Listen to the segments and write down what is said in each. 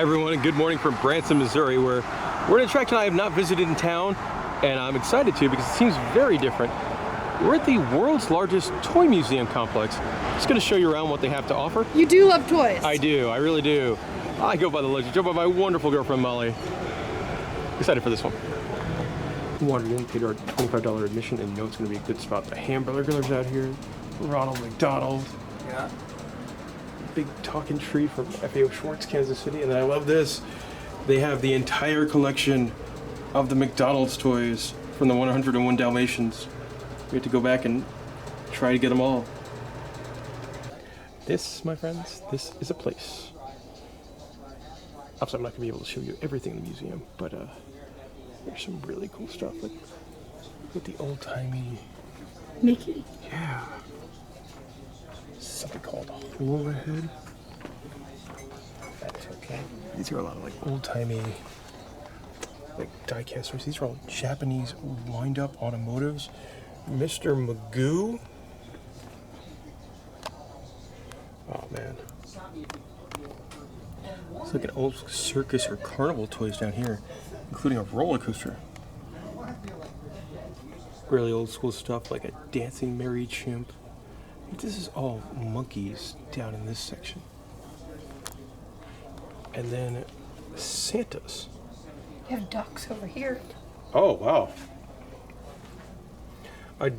Hi everyone, and good morning from Branson, Missouri, where we're at an attraction I have not visited in town, and I'm excited to because it seems very different. We're at the world's largest toy museum complex. Just going to show you around what they have to offer. You do love toys. I do, I really do. I go by the legend, joined by my wonderful girlfriend Molly. Excited for this one. Wandered in, paid our $25 admission, and you know it's going to be a good spot. The hamburgers out here, Ronald McDonald. Yeah. Big talking tree from FAO Schwartz, Kansas City, and then I love this. They have the entire collection of the McDonald's toys from the 101 Dalmatians. We have to go back and try to get them all. This, my friends, this is a place. Obviously, I'm not going to be able to show you everything in the museum, but there's some really cool stuff, like with the old-timey Mickey. Yeah. Something called a hula head. That's okay. These are a lot of like old-timey like die casters. These are all Japanese wind-up automotives. Mr. Magoo. Oh man. It's like an old circus or carnival toys down here, including a roller coaster. Really old school stuff like a dancing Mary chimp. This is all monkeys down in this section. And then Santas. You have ducks over here. Oh, wow. A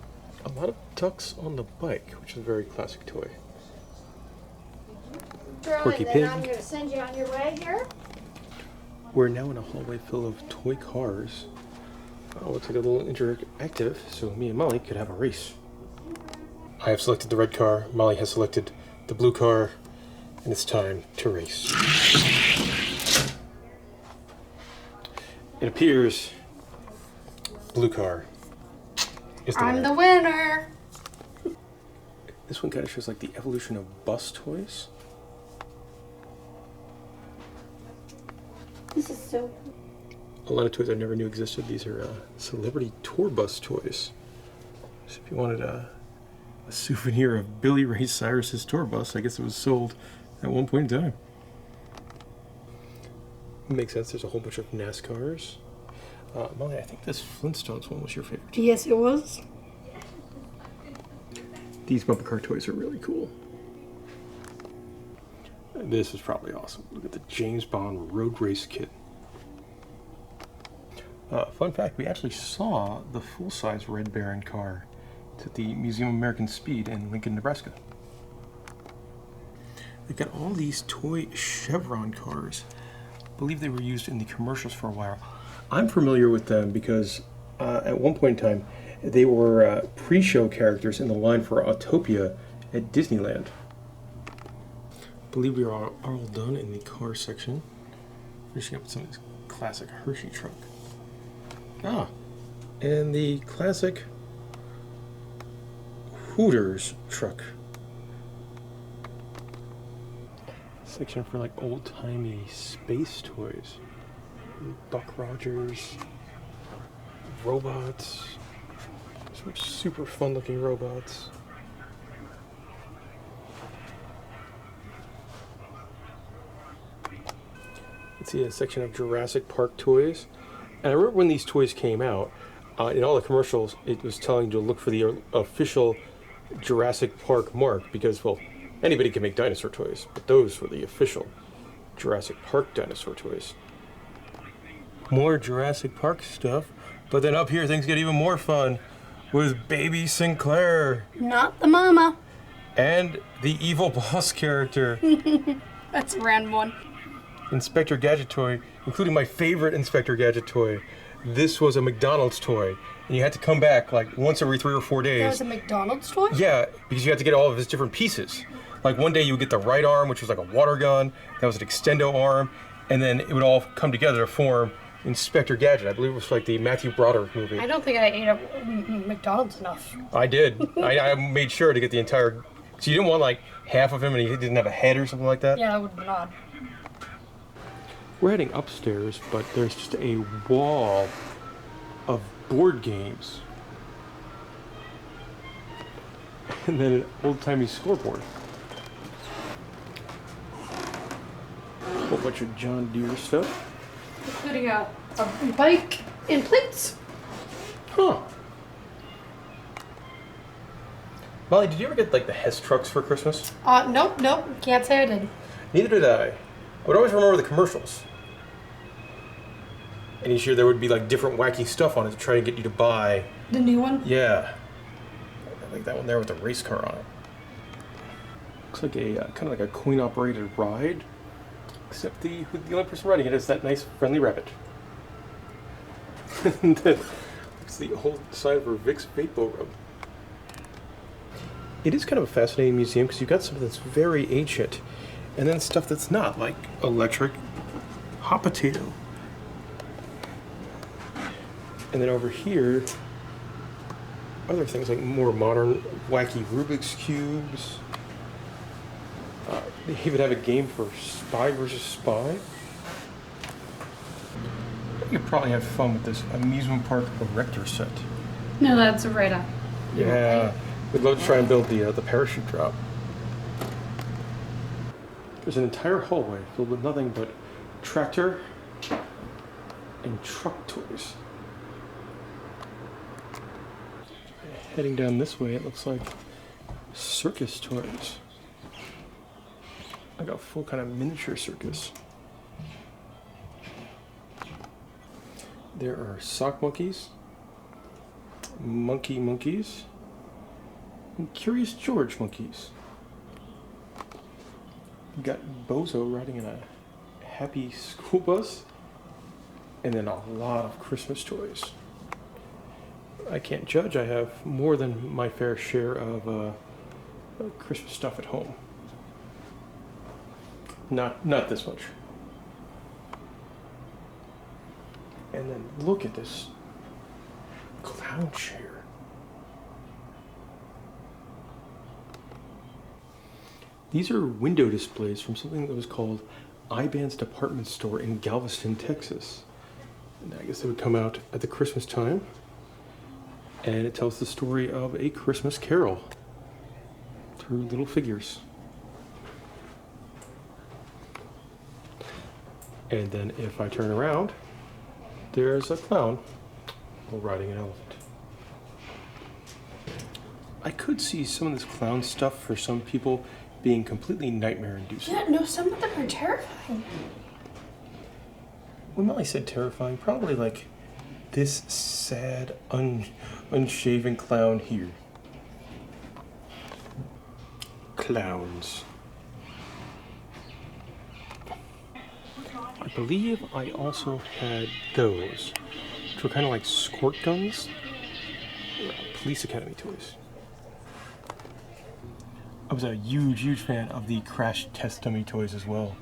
lot of ducks on the bike, which is a very classic toy. Porky Pig. I'm going to send you on your way here. We're now in a hallway full of toy cars. Oh, it's like a little interactive, so me and Molly could have a race. I have selected the red car, Molly has selected the blue car, and it's time to race. It appears blue car is the winner. I'm the winner. This one kind of shows like the evolution of bus toys. This is so A lot of toys I never knew existed. These are celebrity tour bus toys. So if you wanted a souvenir of Billy Ray Cyrus's tour bus, I guess it was sold at one point in time. Makes sense. There's a whole bunch of NASCARs. Molly, I think this Flintstones one was your favorite. Yes, it was. These bumper car toys are really cool. This is probably awesome. Look at the James Bond road race kit. Fun fact, we actually saw the full-size Red Baron car. It's at the Museum of American Speed in Lincoln, Nebraska. They've got all these toy Chevron cars. I believe they were used in the commercials for a while. I'm familiar with them because at one point in time, they were pre-show characters in the line for Autopia at Disneyland. I believe we are all done in the car section. Finishing up with some of this classic Hershey truck. Ah, and the classic Hooters truck. Section for like old-timey space toys. Buck Rogers, robots, some super fun-looking robots. Let's see a section of Jurassic Park toys. And I remember when these toys came out, in all the commercials, it was telling you to look for the official Jurassic Park mark because, well, anybody can make dinosaur toys, but those were the official Jurassic Park dinosaur toys. More Jurassic Park stuff, but then up here things get even more fun with Baby Sinclair. Not the mama. And the evil boss character. That's a random one. Inspector Gadget toy, including my favorite Inspector Gadget toy. This was a McDonald's toy, and you had to come back like once every 3 or 4 days. That was a McDonald's toy? Yeah, because you had to get all of his different pieces. Like one day you would get the right arm, which was like a water gun. That was an extendo arm, and then it would all come together to form Inspector Gadget. I believe it was like the Matthew Broderick movie. I don't think I ate at McDonald's enough. I did. I made sure to get the entire. So you didn't want like half of him, and he didn't have a head or something like that. Yeah, that would have been odd. We're heading upstairs, but there's just a wall of board games. And then an old-timey scoreboard. whole bunch of John Deere stuff. Including a bike and plates. Huh. Molly, did you ever get like the Hess trucks for Christmas? Nope. Can't say I did. Neither did I. I would always remember the commercials. And each year there would be like different wacky stuff on it to try to get you to buy. The new one? Yeah. I like that one there with the race car on it. Looks like a kind of like a coin-operated ride, except the only person riding it is that nice friendly rabbit. It's the old sign for Vic's Vape Room. It is kind of a fascinating museum because you've got something that's very ancient, and then stuff that's not, like electric hot potato. And then over here, other things like more modern, wacky Rubik's Cubes. They even have a game for spy versus spy. You could probably have fun with this amusement park erector set. No, that's right up. Yeah, we'd love to try and build the parachute drop. There's an entire hallway filled with nothing but tractor and truck toys. Heading down this way, it looks like circus toys. Like a full kind of miniature circus. There are sock monkeys, monkeys, and Curious George monkeys. You got Bozo riding in a happy school bus, and then a lot of Christmas toys. I can't judge. I have more than my fair share of Christmas stuff at home. Not this much. And then look at this clown chair. These are window displays from something that was called iBand's department store in Galveston, Texas. And I guess they would come out at the Christmas time. And it tells the story of a Christmas carol through little figures. And then if I turn around, there's a clown riding an elephant. I could see some of this clown stuff for some people being completely nightmare-inducing. Yeah, no, some of them are terrifying. When Molly said terrifying, probably like this sad, unshaven clown here. Clowns. I believe I also had those, which were kind of like squirt guns, police academy toys. I was a huge fan of the crash test dummy toys as well.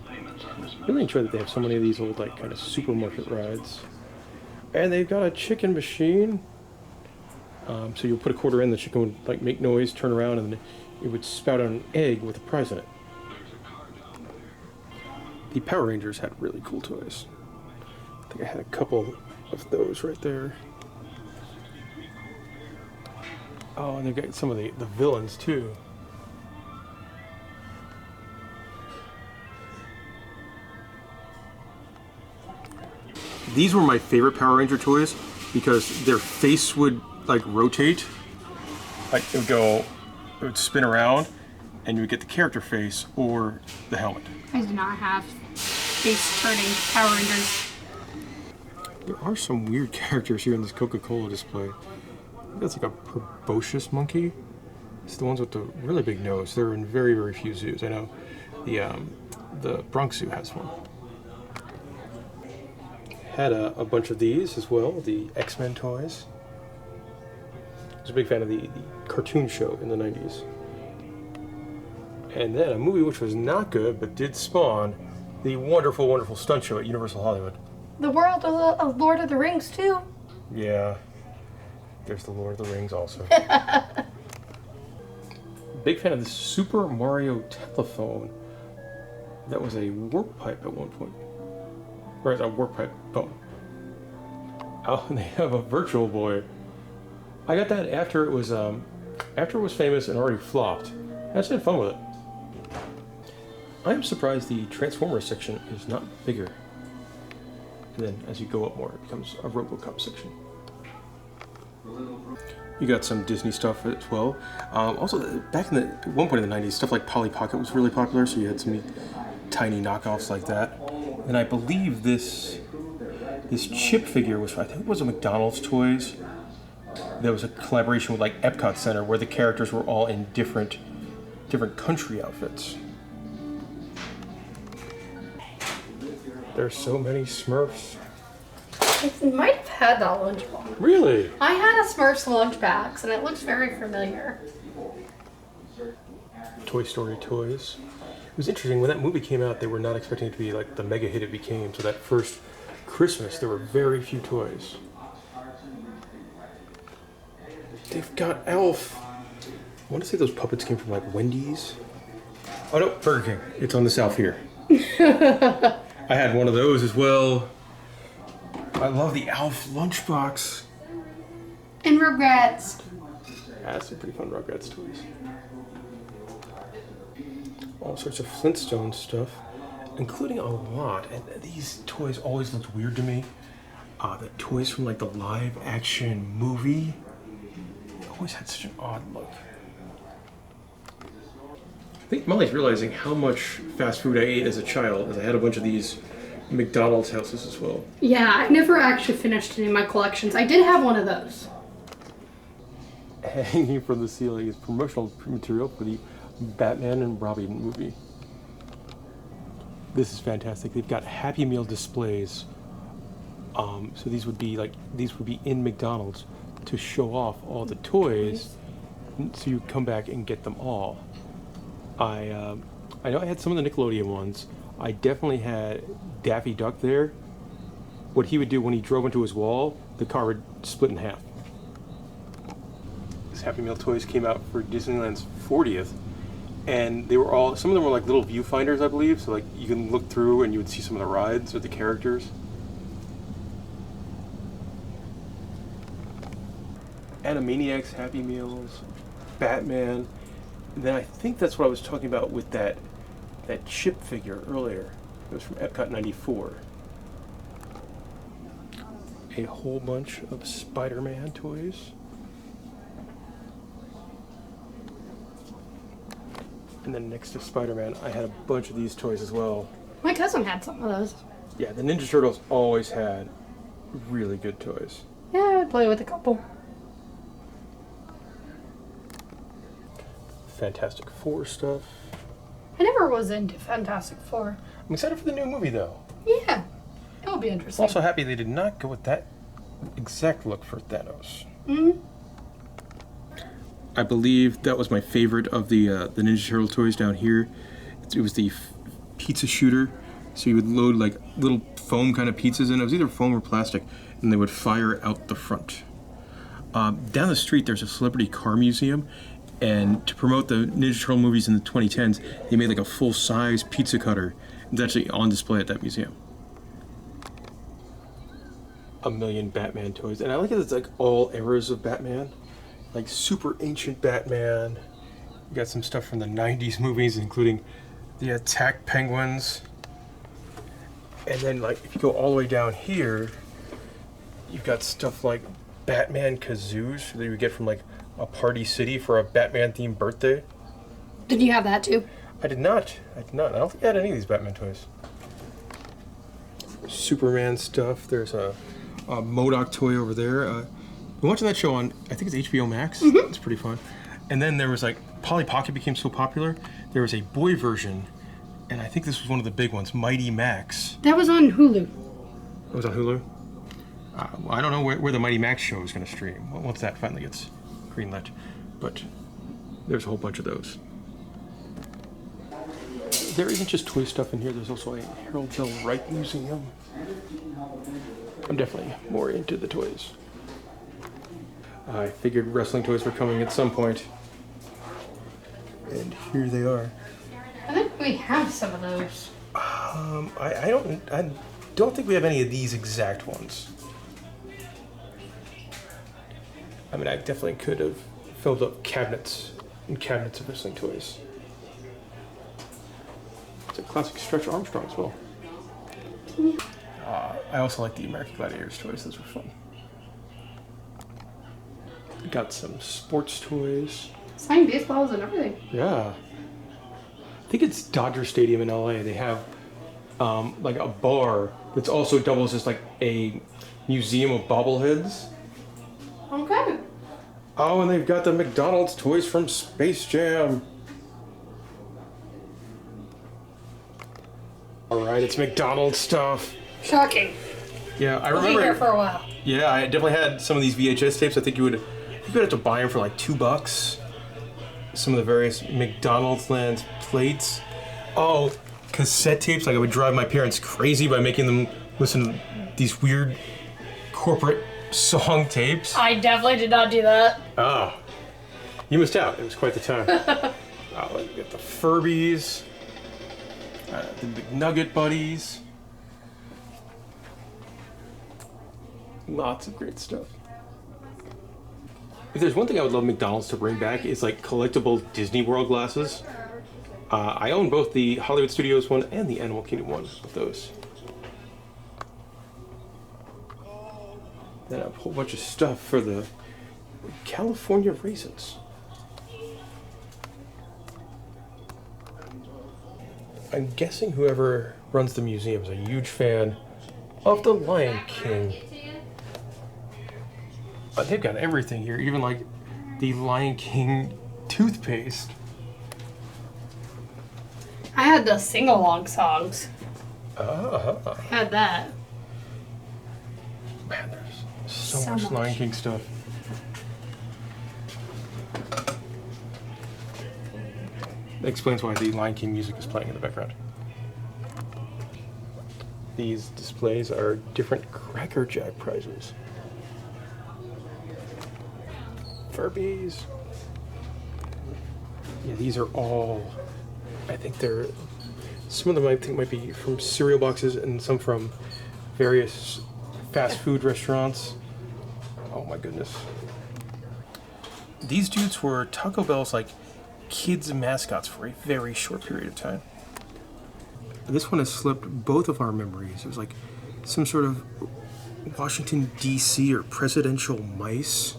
I really enjoy that they have so many of these old like kind of supermarket rides. And they've got a chicken machine. So you'll put a quarter in, the chicken would like make noise, turn around, and it would spout out an egg with a prize in it. The Power Rangers had really cool toys. I think I had a couple of those right there. Oh, and they've got some of the villains too. These were my favorite Power Ranger toys because their face would like rotate. Like it would spin around and you would get the character face or the helmet. I do not have face-turning Power Rangers. There are some weird characters here in this Coca-Cola display. That's like a prebocious monkey. It's the ones with the really big nose. They're in very few zoos. I know the Bronx Zoo has one. Had a bunch of these as well, the X-Men toys. I was a big fan of the cartoon show in the 90s. And then a movie which was not good but did spawn the wonderful stunt show at Universal Hollywood. The world of Lord of the Rings, too. Yeah. There's the Lord of the Rings also. Big fan of the Super Mario telephone. That was a warp pipe at one point. Or a warp pipe phone. Oh, and they have a Virtual Boy. I got that after it was famous and already flopped. I just had fun with it. I am surprised the Transformers section is not bigger. And then as you go up more, it becomes a RoboCop section. You got some Disney stuff as well. Also, back in at one point in the 90s, stuff like Polly Pocket was really popular, so you had some tiny knockoffs like that. And I believe this chip figure was, I think it was a McDonald's toys. There was a collaboration with like Epcot Center where the characters were all in different country outfits. There's so many Smurfs. I might have had that lunchbox. Really? I had a Smurfs lunchbox, and it looks very familiar. Toy Story toys. It was interesting, when that movie came out, they were not expecting it to be like the mega hit it became, so that first Christmas, there were very few toys. They've got Elf. I want to say those puppets came from like Wendy's. Oh no, Burger King. It's on the South here. I had one of those as well. I love the Elf lunchbox. And Rugrats. That's some pretty fun Rugrats toys. All sorts of Flintstone stuff, including a lot. And these toys always looked weird to me. The toys from like the live action movie always had such an odd look. I think Molly's realizing how much fast food I ate as a child, as I had a bunch of these McDonald's houses as well. Yeah, I never actually finished any of my collections. I did have one of those. Hanging from the ceiling is promotional material for the Batman and Robin movie. This is fantastic. They've got Happy Meal displays. So these would be in McDonald's to show off all the toys, so you come back and get them all. I know I had some of the Nickelodeon ones. I definitely had Daffy Duck there. What he would do when he drove into his wall, the car would split in half. These Happy Meal toys came out for Disneyland's 40th, and they were all, some of them were like little viewfinders, I believe, so like you can look through and you would see some of the rides or the characters. Animaniacs Happy Meals, Batman. And then I think that's what I was talking about with that chip figure earlier. It was from Epcot 94. A whole bunch of Spider-Man toys. And then next to Spider-Man, I had a bunch of these toys as well. My cousin had some of those. Yeah, the Ninja Turtles always had really good toys. Yeah, I would play with a couple. Fantastic Four stuff. I never was into Fantastic Four. I'm excited for the new movie though. Yeah, it will be interesting. Also happy they did not go with that exact look for Thanos. Mm-hmm. I believe that was my favorite of the Ninja Turtle toys down here. It was the pizza shooter. So you would load like little foam kind of pizzas in. It was either foam or plastic, and they would fire out the front. Down the street, there's a celebrity car museum. And to promote the Ninja Turtle movies in the 2010s, they made like a full-size pizza cutter. It's actually on display at that museum. A million Batman toys. And I like it, it's like all eras of Batman. Like super ancient Batman. You got some stuff from the 90s movies, including the Attack Penguins. And then like, if you go all the way down here, you've got stuff like Batman kazoos that you would get from like a Party City for a Batman-themed birthday. Did you have that too? I did not. I don't think I had any of these Batman toys. Superman stuff. There's a MODOK toy over there. I'm watching that show on, I think it's HBO Max. Mm-hmm. It's pretty fun. And then there was like, Polly Pocket became so popular, there was a boy version, and I think this was one of the big ones, Mighty Max. That was on Hulu. It was on Hulu? I don't know where the Mighty Max show is going to stream, once that finally gets greenlit, but there's a whole bunch of those. There isn't just toy stuff in here, there's also a Harold Bell Wright Museum. I'm definitely more into the toys. I figured wrestling toys were coming at some point, and here they are. I think we have some of those. I don't think we have any of these exact ones. I mean, I definitely could have filled up cabinets and cabinets of wrestling toys. It's a classic Stretch Armstrong as well. I also like the American Gladiators toys. Those were fun. Got some sports toys. Signed baseballs and everything. Yeah. I think it's Dodger Stadium in LA. They have like a bar that's also doubles as like a museum of bobbleheads. Okay. Oh, and they've got the McDonald's toys from Space Jam. All right, it's McDonald's stuff. Shocking. Yeah, I We'll remember. be here for a while. Yeah, I definitely had some of these VHS tapes. I think you would have to buy them for like $2. Some of the various McDonald's Land plates. Oh, cassette tapes. Like I would drive my parents crazy by making them listen to these weird corporate song tapes. I definitely did not do that. Oh, you missed out. It was quite the time. Oh, you got the Furbies, the McNugget Buddies. Lots of great stuff. If there's one thing I would love McDonald's to bring back, is like collectible Disney World glasses. I own both the Hollywood Studios one and the Animal Kingdom one of those. Then a whole bunch of stuff for the California raisins. I'm guessing whoever runs the museum is a huge fan of the Lion King. But they've got everything here, even like the Lion King toothpaste. I had the sing-along songs. I Had that. Man, there's so So much much. Lion King stuff. That explains why the Lion King music is playing in the background. These displays are different Cracker Jack prizes. Furbies. Yeah, these are all, I think they're, some of them I think might be from cereal boxes and some from various fast food restaurants. Oh my goodness. These dudes were Taco Bell's like kids mascots for a very short period of time. This one has slipped both of our memories. It was like some sort of Washington DC or presidential mice.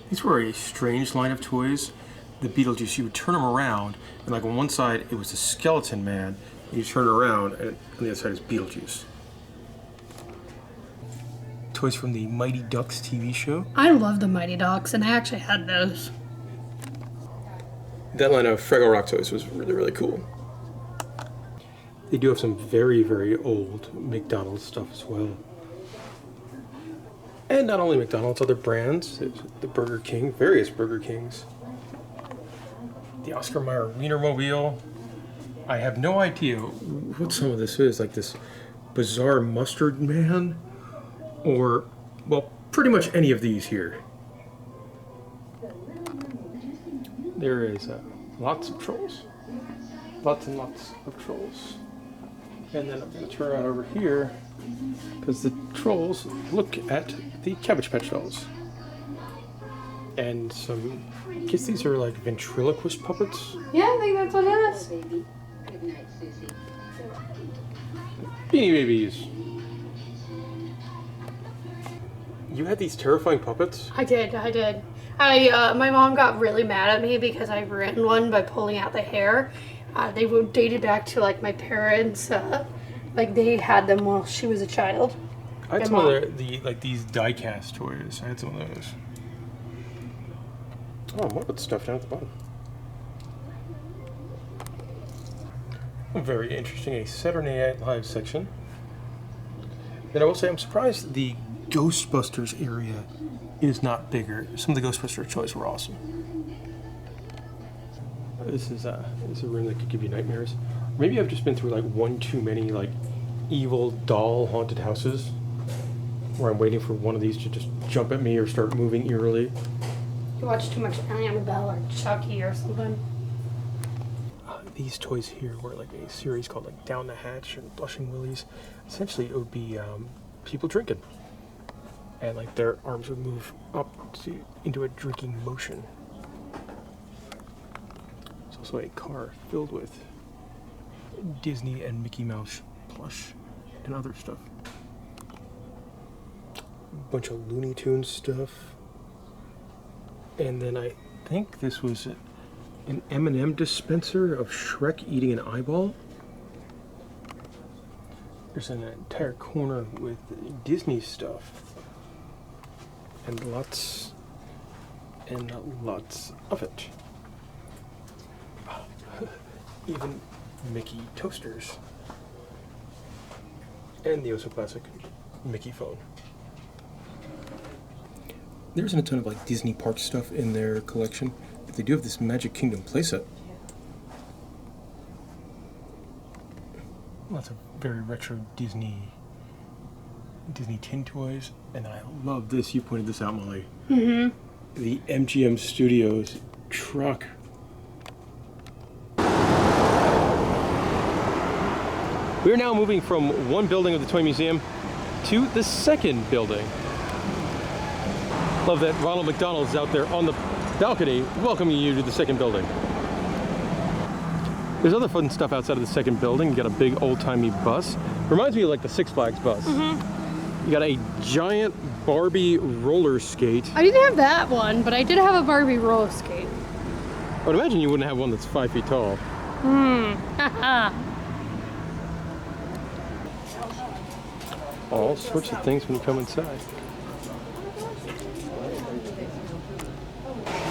These were a strange line of toys. The Beetlejuice, you would turn them around, and like on one side it was the Skeleton Man, and you turn it around, and on the other side is Beetlejuice. Toys from the Mighty Ducks TV show. I love the Mighty Ducks, and I actually had those. That line of Fraggle Rock toys was really, really cool. They do have some very, very old McDonald's stuff as well. And not only McDonald's, other brands. There's the Burger King, various Burger Kings. The Oscar Mayer Wienermobile. I have no idea what some of this is, like this bizarre mustard man, or, well, pretty much any of these here. There is lots of trolls. Lots and lots of trolls. And then I'm going to turn around over here, because the trolls look at the Cabbage Patch dolls. And some, I guess these are like ventriloquist puppets. Yeah, I think that's what it is. Beanie Babies. You had these terrifying puppets? I did. My mom got really mad at me because I ruined one by pulling out the hair. They were dated back to like my parents. Like they had them while she was a child. I had My some mom. of the like these die-cast toys. I had some of those. Oh, Muppet stuff down at the bottom. Very interesting. A Saturday Night Live section. Then I will say I'm surprised the Ghostbusters area is not bigger. Some of the Ghostbusters toys were awesome. This is a room that could give you nightmares. Maybe I've just been through like one too many like evil doll haunted houses where I'm waiting for one of these to just jump at me or start moving eerily. You watch too much Annabelle or Chucky or something. These toys here were like a series called like Down the Hatch and Blushing Willies. Essentially it would be people drinking. And like their arms would move up into a drinking motion. There's also a car filled with Disney and Mickey Mouse plush and other stuff. A bunch of Looney Tunes stuff. And then I think this was an M&M dispenser of Shrek eating an eyeball. There's an entire corner with Disney stuff. And lots of it. Even Mickey toasters. And the also classic Mickey phone. There isn't a ton of like Disney park stuff in their collection, but they do have this Magic Kingdom playset. Lots of very retro Disney tin toys, and I love this. You pointed this out, Molly. Mm-hmm. The MGM Studios truck. We are now moving from one building of the Toy Museum to the second building. Love that Ronald McDonald's out there on the balcony welcoming you to the second building. There's other fun stuff outside of the second building. You got a big old-timey bus. Reminds me of like the Six Flags bus. Mm-hmm. You got a giant Barbie roller skate. I didn't have that one, but I did have a Barbie roller skate. I would imagine you wouldn't have one that's 5 feet tall. All sorts of things when you come inside.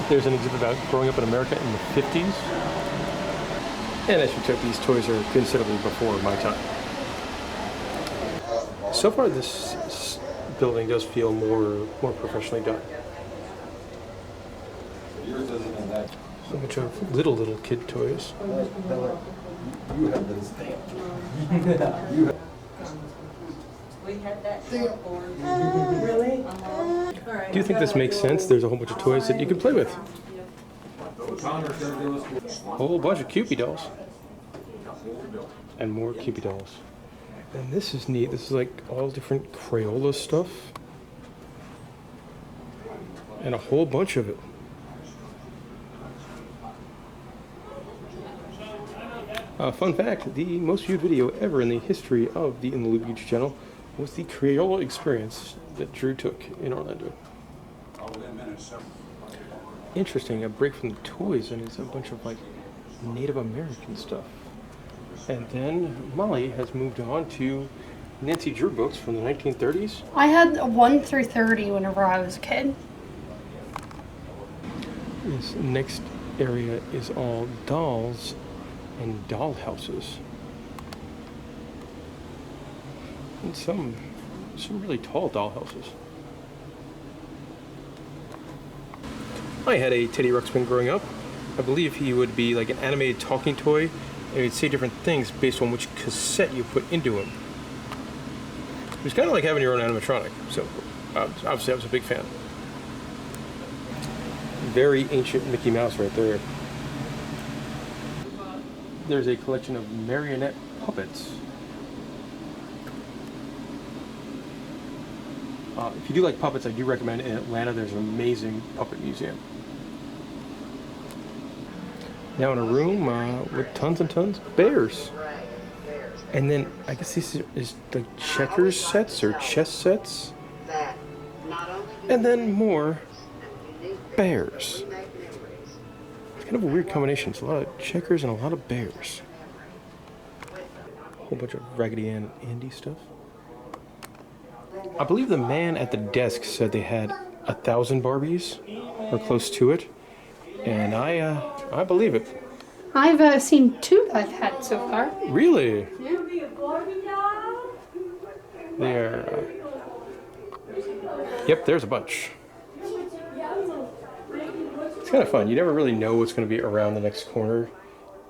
There's an exhibit about growing up in America in the 50s. And as you check, these toys are considerably before my time. So far, this building does feel more professionally done. A bunch of little kid toys. You have this thing. We had that before. Really? Do you think this makes sense? There's a whole bunch of toys that you can play with. A whole bunch of Cupid dolls. And more Cupid dolls. And this is neat. This is like all different Crayola stuff. And a whole bunch of it. Fun fact, the most viewed video ever in the history of the In the Loop YouTube channel was the Crayola experience that Drew took in Orlando. Interesting, a break from the toys, and it's a bunch of like Native American stuff. And then Molly has moved on to Nancy Drew books from the 1930s. I had 1 through 30 whenever I was a kid. This next area is all dolls and doll houses. And some really tall doll houses. I had a Teddy Ruxpin growing up. I believe he would be like an animated talking toy, and he'd say different things based on which cassette you put into him. It was kind of like having your own animatronic, so obviously I was a big fan. Very ancient Mickey Mouse right there. There's a collection of marionette puppets. If you do like puppets, I do recommend in Atlanta there's an amazing puppet museum. Now in a room with tons and tons of bears. And then I guess this is like checkers sets or chess sets. And then more bears. It's kind of a weird combination. It's a lot of checkers and a lot of bears. A whole bunch of Raggedy Ann and Andy stuff. I believe the man at the desk said they had 1,000 Barbies, or close to it, and I believe it. I've seen 2 that I've had so far. Really? There. Yep, there's a bunch. It's kind of fun. You never really know what's going to be around the next corner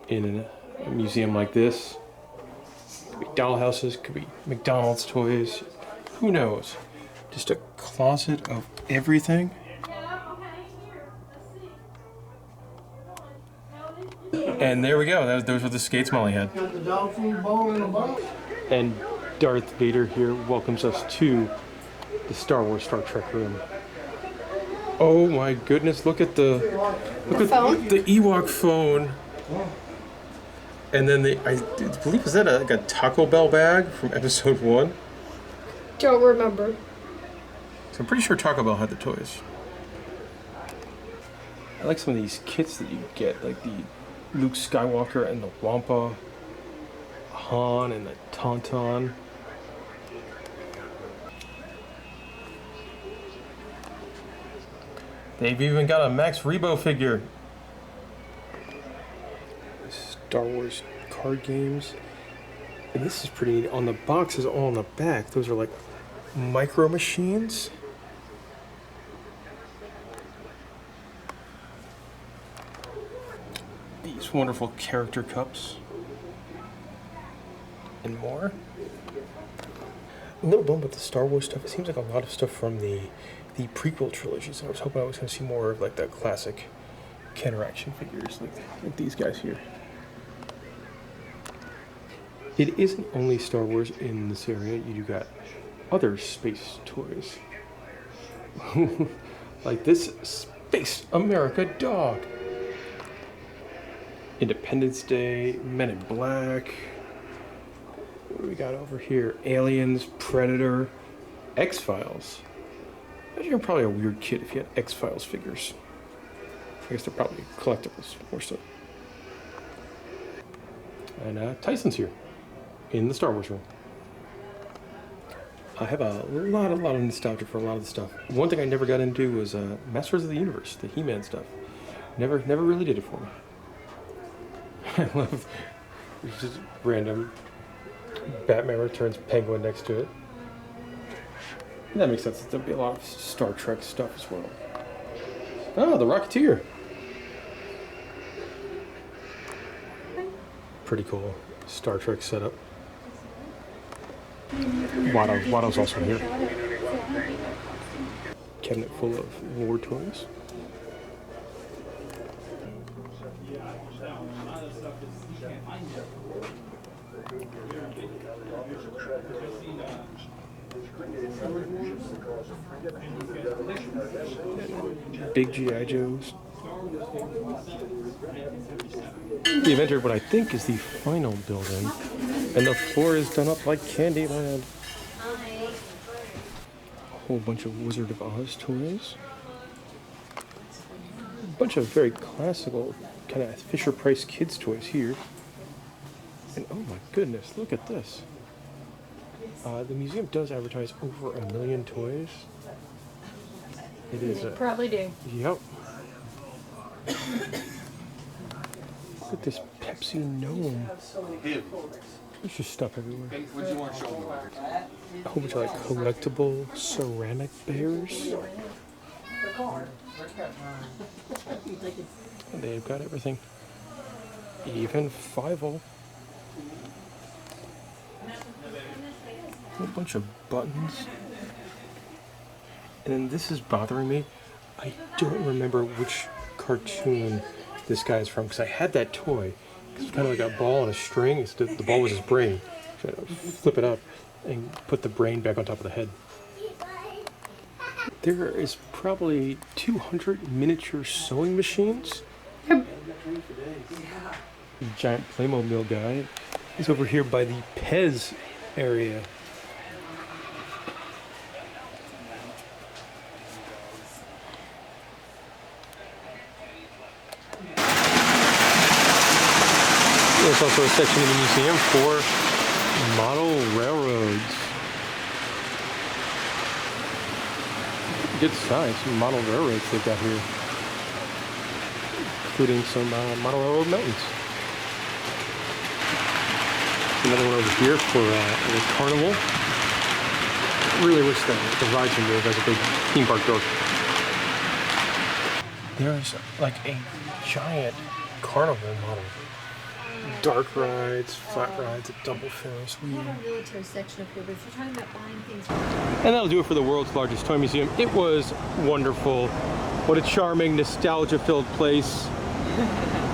in a museum like this. Could be doll houses, could be McDonald's toys. Who knows? Just a closet of everything. And there we go. Those were the skates Molly had. And Darth Vader here welcomes us to the Star Wars Star Trek room. Oh my goodness! Look at the phone? the Ewok phone. And then I believe, is that like a Taco Bell bag from episode 1? Don't remember. So I'm pretty sure Taco Bell had the toys. I like some of these kits that you get, like the Luke Skywalker and the Wampa, Han and the Tauntaun. They've even got a Max Rebo figure. Star Wars card games. And this is pretty neat. On the boxes, all on the back, those are like micro machines. These wonderful character cups. And more. A little bummed with the Star Wars stuff. It seems like a lot of stuff from the prequel trilogy. So I was hoping I was going to see more of like the classic Kenner action figures, like these guys here. It isn't only Star Wars in this area. You got other space toys. Like this Space America dog. Independence Day, Men in Black. What do we got over here? Aliens, Predator, X-Files. You're probably a weird kid if you had X-Files figures. I guess they're probably collectibles more so. And Tyson's here in the Star Wars room. I have a lot of nostalgia for a lot of the stuff. One thing I never got into was Masters of the Universe, the He-Man stuff. Never really did it for me. I love just random Batman Returns Penguin next to it. And that makes sense. There'll be a lot of Star Trek stuff as well. Oh, the Rocketeer. Pretty cool Star Trek setup. Watto's also here. Cabinet full of war toys. Big G.I. Joes. We've entered what I think is the final building, and the floor is done up like Candyland. A whole bunch of Wizard of Oz toys. A bunch of very classical kind of Fisher-Price kids toys here. And oh my goodness, look at this. The museum does advertise over 1 million toys. It is They probably do. Yep. Look at this Pepsi gnome. There's just stuff everywhere. A whole bunch of like collectible ceramic bears. They've got everything. Even Fievel. A whole bunch of buttons. And then this is bothering me. I don't remember which cartoon this guy is from, because I had that toy. It's kind of like a ball on a string. The ball was his brain. So I flip it up and put the brain back on top of the head. There is probably 200 miniature sewing machines. The giant Playmobil guy is over here by the Pez area. There's also a section in the museum for model railroads. Good size model railroads they've got here, including some model railroad mountains. Another one over here for the carnival. Really wish the rides in there has a big theme park door. There's like a giant carnival model. Dark rides, flat rides, a double Ferris wheel. Military section up here, but if you're talking about buying things. And that'll do it for the world's largest toy museum. It was wonderful. What a charming, nostalgia-filled place.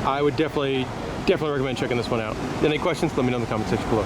I would definitely recommend checking this one out. Any questions? Let me know in the comment section below.